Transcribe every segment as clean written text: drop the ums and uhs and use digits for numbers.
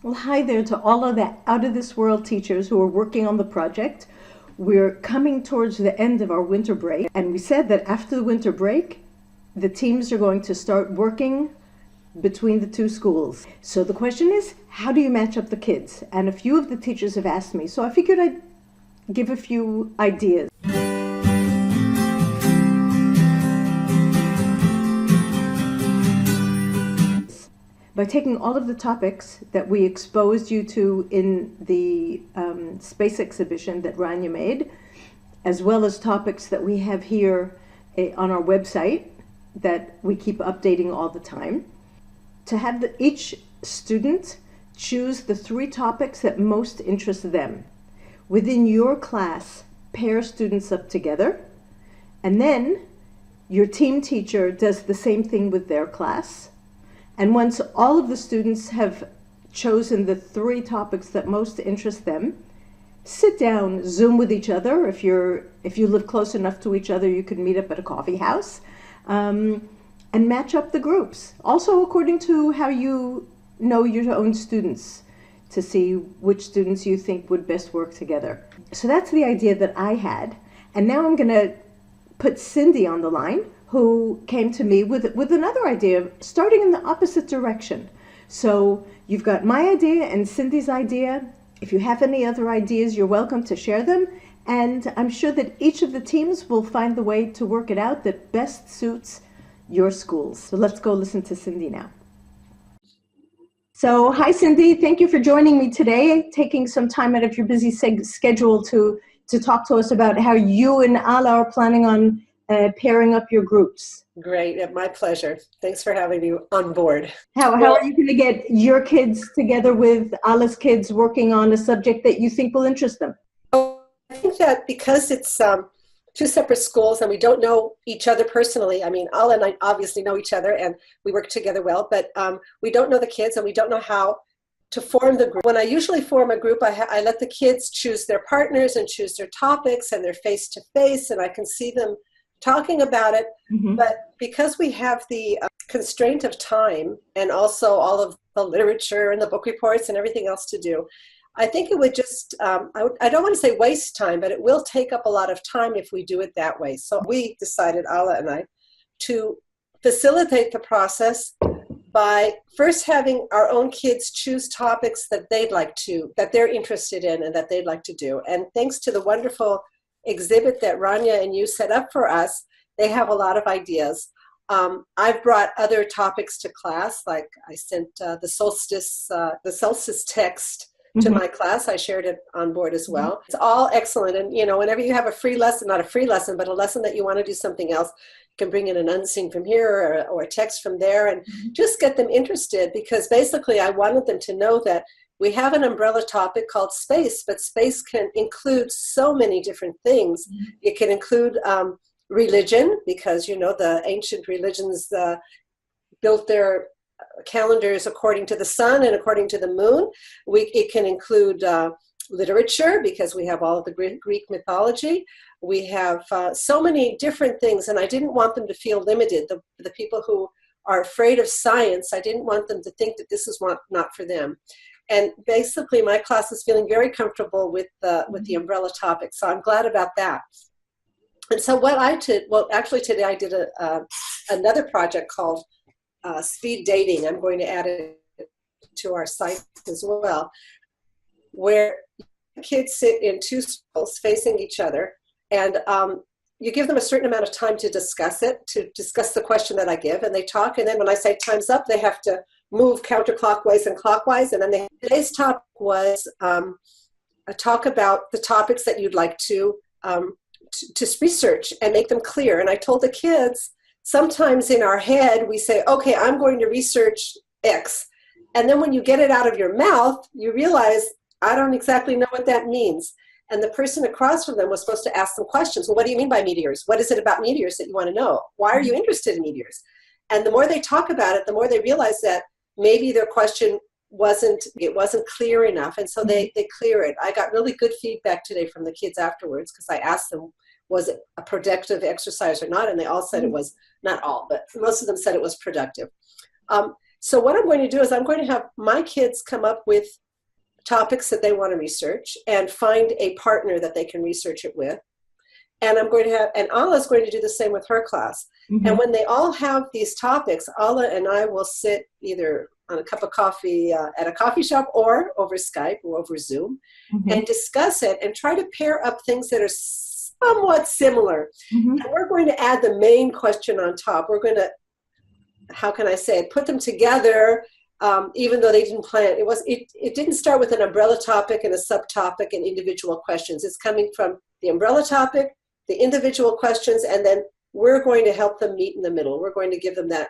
Well, hi there to all of the out of this world teachers who are working on the project. We're coming towards the end of our winter break, and we said that after the winter break, the teams are going to start working between the two schools. So the question is, how do you match up the kids? And a few of the teachers have asked me, so I figured I'd give a few ideas. By taking all of the topics that we exposed you to in the space exhibition that Rania made, as well as topics that we have here on our website that we keep updating all the time, to have each student choose the 3 topics that most interest them. Within your class, pair students up together, and then your team teacher does the same thing with their class. And once all of the students have chosen the 3 topics that most interest them, sit down, Zoom with each other. If you live close enough to each other, you can meet up at a coffee house, and match up the groups. Also according to how you know your own students, to see which students you think would best work together. So that's the idea that I had. And now I'm going to put Cindy on the line, who came to me with another idea, starting in the opposite direction. So you've got my idea and Cindy's idea. If you have any other ideas, you're welcome to share them. And I'm sure that each of the teams will find the way to work it out that best suits your schools. So let's go listen to Cindy now. So hi, Cindy. Thank you for joining me today, taking some time out of your busy schedule to talk to us about how you and Ala are planning on pairing up your groups. Great, my pleasure. Thanks for having me on board. How are you going to get your kids together with Ala's kids working on a subject that you think will interest them? Oh, I think that because it's 2 separate schools and we don't know each other personally. I mean, Ala and I obviously know each other and we work together well, but we don't know the kids and we don't know how to form the group. When I usually form a group, I let the kids choose their partners and choose their topics and their face-to-face, and I can see them talking about it. Mm-hmm. But because we have the constraint of time and also all of the literature and the book reports and everything else to do, I think it would just, I don't want to say waste time, but it will take up a lot of time if we do it that way. So we decided, Ala and I, to facilitate the process by first having our own kids choose topics that that they're interested in and that they'd like to do. And thanks to the wonderful exhibit that Rania and you set up for us, they have a lot of ideas. I've brought other topics to class, like I sent the solstice text to my class. I shared it on board as well. It's all excellent. And, whenever you have a free lesson, not a free lesson, but a lesson that you want to do something else, you can bring in an unseen from here or a text from there and just get them interested, because basically I wanted them to know that we have an umbrella topic called space, but space can include so many different things. It can include religion, because, the ancient religions built their calendars according to the sun and according to the moon. It can include literature, because we have all of the Greek mythology. We have so many different things, and I didn't want them to feel limited. The people who are afraid of science, I didn't want them to think that this is not for them. And basically, my class is feeling very comfortable with the umbrella topic, so I'm glad about that. And so what I did, well, actually today I did another project called Speed Dating. I'm going to add it to our site as well, where kids sit in 2 circles facing each other, and you give them a certain amount of time to discuss the question that I give, and they talk, and then when I say time's up, they have to move counterclockwise and clockwise. And then today's topic was a talk about the topics that you'd like to research and make them clear. And I told the kids, sometimes in our head we say, okay, I'm going to research X, and then when you get it out of your mouth, you realize, I don't exactly know what that means. And the person across from them was supposed to ask them questions. Well, what do you mean by meteors? What is it about meteors that you want to know? Why are you interested in meteors? And the more they talk about it, the more they realize that maybe their question wasn't clear enough. And so they clear it. I got really good feedback today from the kids afterwards, because I asked them, was it a productive exercise or not? And they all said it was, not all, but most of them said it was productive. So what I'm going to do is I'm going to have my kids come up with topics that they want to research and find a partner that they can research it with. And I'm going to have, and Alla is going to do the same with her class. Mm-hmm. And when they all have these topics, Alla and I will sit either on a cup of coffee at a coffee shop or over Skype or over Zoom Mm-hmm. and discuss it and try to pair up things that are somewhat similar. Mm-hmm. And we're going to add the main question on top. We're going to, how can I say it, put them together, even though they didn't plan. It didn't start with an umbrella topic and a subtopic and individual questions. It's coming from the umbrella topic, the individual questions, and then we're going to help them meet in the middle. We're going to give them that,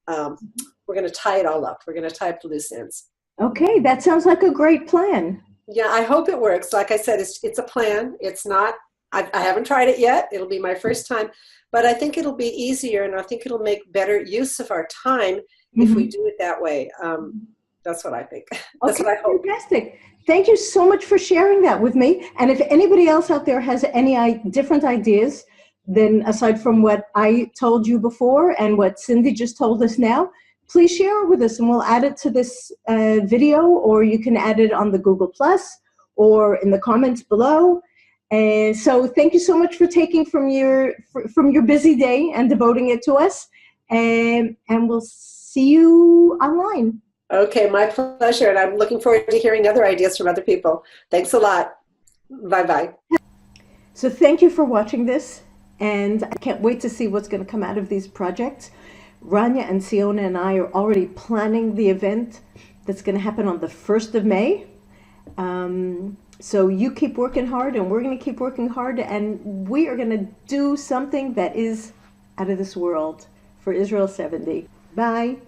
we're going to tie it all up. We're going to tie up the loose ends. Okay, that sounds like a great plan. Yeah, I hope it works. Like I said, it's a plan. It's not, I haven't tried it yet. It'll be my first time, but I think it'll be easier, and I think it'll make better use of our time if we do it that way. That's what I think. That's what I hope. Fantastic. Thank you so much for sharing that with me. And if anybody else out there has any different ideas, then aside from what I told you before and what Cindy just told us now, please share it with us and we'll add it to this video, or you can add it on the Google Plus or in the comments below. And so thank you so much for taking from your busy day and devoting it to us. And we'll see you online. Okay, my pleasure. And I'm looking forward to hearing other ideas from other people. Thanks a lot. Bye-bye. So thank you for watching this. And I can't wait to see what's going to come out of these projects. Rania and Siona and I are already planning the event that's going to happen on the 1st of May. So you keep working hard and we're going to keep working hard, and we are going to do something that is out of this world for Israel 70. Bye.